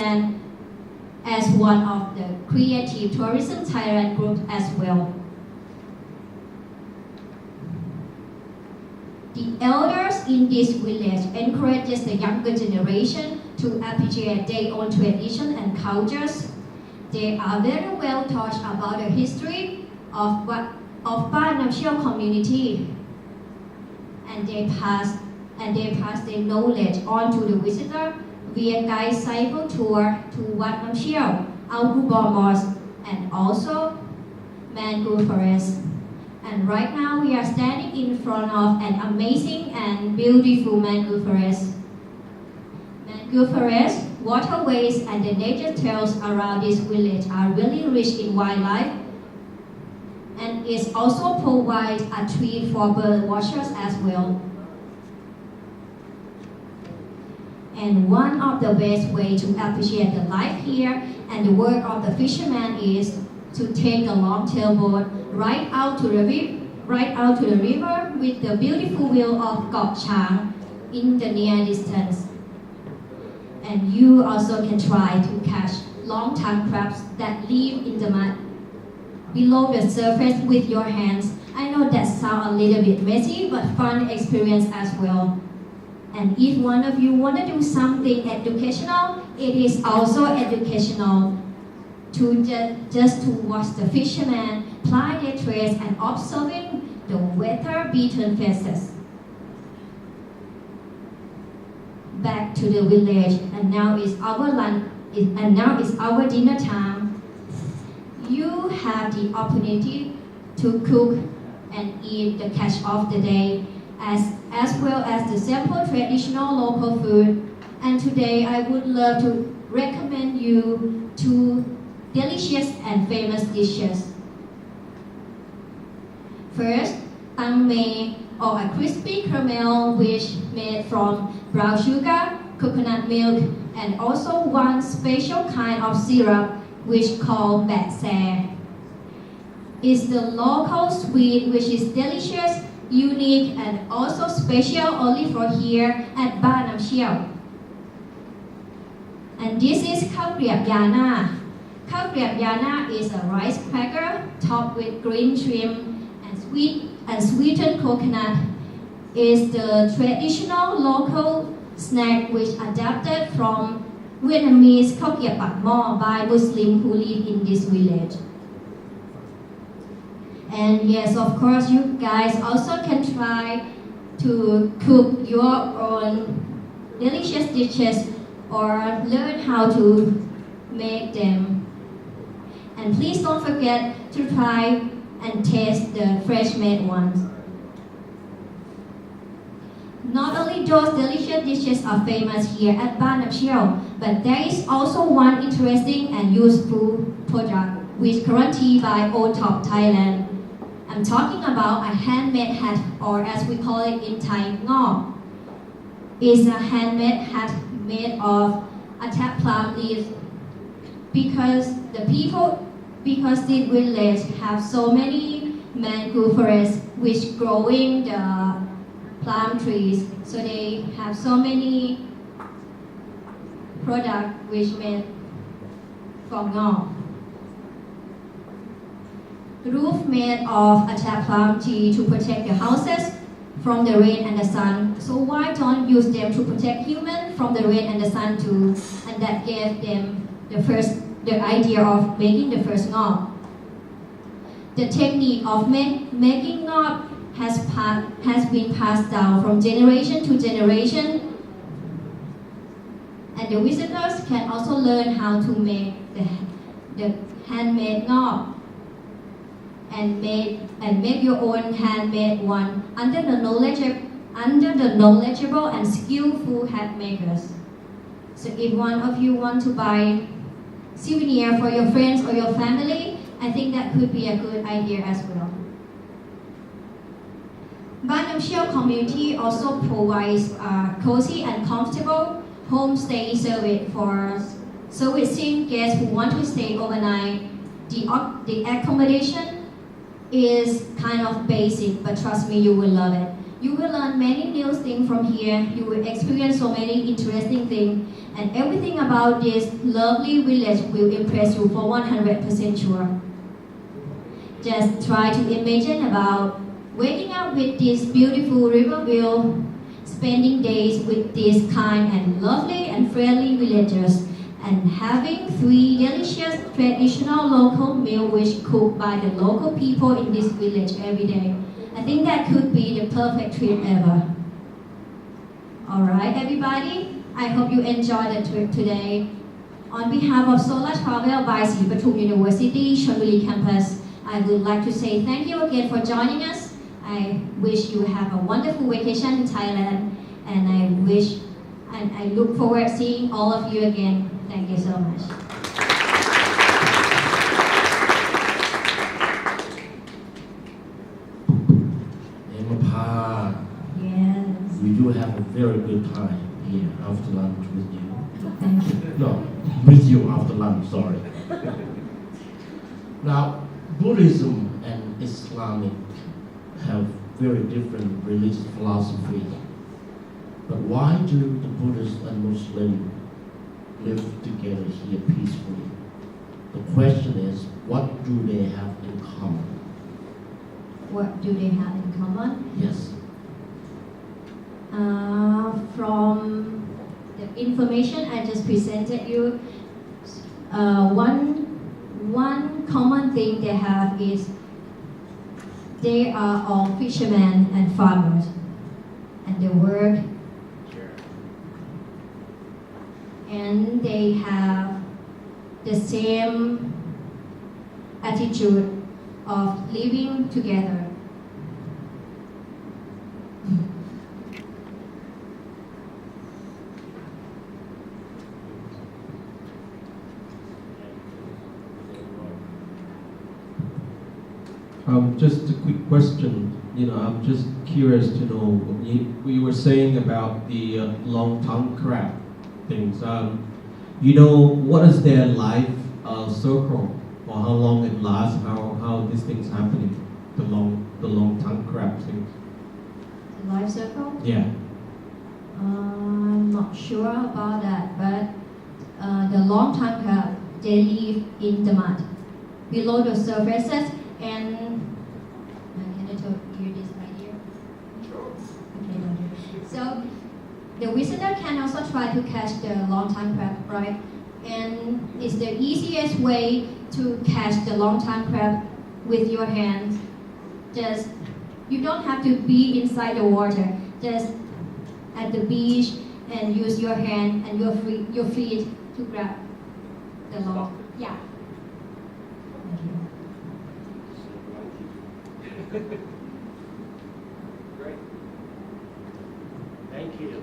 Thailand as one of the Creative Tourism Thailand group as well. The elders in this village encourages the younger generation to appreciate their own tradition and cultures. They are very well taught about the history of Ba Nam Cheo community, and they pass their knowledge on to the visitor via guide cycle tour to Wat Nam Cheo, Al-Kubor Mosque, and also Mangrove Forest. And right now we are standing in front of an amazing and beautiful mangrove forest. Mangrove forest, waterways, and the nature trails around this village are really rich in wildlife, and it also provides a treat for bird watchers as well. And one of the best ways to appreciate the life here and the work of the fisherman is to take a long-tail boat right out to the river with the beautiful view of Kok Chang in the near distance. And you also can try to catch long-tongued crabs that live in the mud below the surface with your hands. I know that sounds a little bit messy, but fun experience as well. And if one of you want to do something educational, it is also educational. To just to watch the fishermen ply their trades and observing the weather-beaten faces. Back to the village, and now is our dinner time. You have the opportunity to cook and eat the catch of the day, as well as the simple traditional local food. And today I would love to recommend you two delicious and famous dishes. First, tang mei, or a crispy caramel dish made from brown sugar, coconut milk, and also one special kind of syrup which called bat se. It's the local sweet which is delicious, unique, and also special only for here at Ba Nam Cheo. And this is khao kriap yana. Khao kriap yana is a rice cracker topped with green shrimp and sweetened coconut. Is the traditional local snack which adapted from Vietnamese khao kriap pak mo by Muslims who live in this village. And yes, of course, you guys also can try to cook your own delicious dishes or learn how to make them. And please don't forget to try and taste the fresh made ones. Not only those delicious dishes are famous here at Ba Nam Cheo, but there is also one interesting and useful product which guaranteed by OTOP Thailand. I'm talking about a handmade hat, or as we call it in Thai, ngok. It's a handmade hat made of attap palm leaves because this village have so many mangrove forests which growing the palm trees, so they have so many products which made from ngok. Roof made of attap palm tree to protect your houses from the rain and the sun. So why don't use them to protect humans from the rain and the sun too? And that gave them the idea of making the first ngok. The technique of making ngok has been passed down from generation to generation, and the visitors can also learn how to make the handmade ngok and make your own handmade one under the knowledgeable and skillful hat makers. So if one of you want to buy souvenir for your friends or your family, I think that could be a good idea as well. Ba Nam Cheo community also provides a cozy and comfortable homestay service for servicing guests who want to stay overnight. The accommodation is kind of basic, but trust me, you will love it. You will learn many new things from here. You will experience so many interesting things, and everything about this lovely village will impress you for 100% sure. Just try to imagine about waking up with this beautiful river view, spending days with these kind and lovely and friendly villagers, and having 3 delicious traditional local meals which cooked by the local people in this village every day. I think that could be the perfect trip ever. Alright everybody, I hope you enjoyed the trip today. On behalf of Solar Travel by Sri Patum University, Chonburi campus, I would like to say thank you again for joining us. I wish you have a wonderful vacation in Thailand, and I look forward to seeing all of you again. Thank you so much. มภา Yes. we do have a very good time here after lunch with you. Thank you. No, with you after lunch, sorry. Now, Buddhism and Islamic have very different religious philosophies. But why do the Buddhists and Muslims live together here peacefully? The question is, what do they have in common? What do they have in common? Yes. From the information I just presented you, one common thing they have is they are all fishermen and farmers, and they work, and they have the same attitude of living together. Just a quick question. I'm just curious to know. You were saying about the long tongue crab things. What is their life circle, or how long it lasts? How these things happening? The long tongue crab things. The life circle? Yeah. I'm not sure about that, but the long tongue crab, they live in the mud below the surfaces, and can I tell you this right here? Sure. Okay. So the visitor can also try to catch the long tongue crab, right? And it's the easiest way to catch the long tongue crab with your hands. Just you don't have to be inside the water. Just at the beach and use your hand and your feet to grab the long. Yeah. Great. Thank you.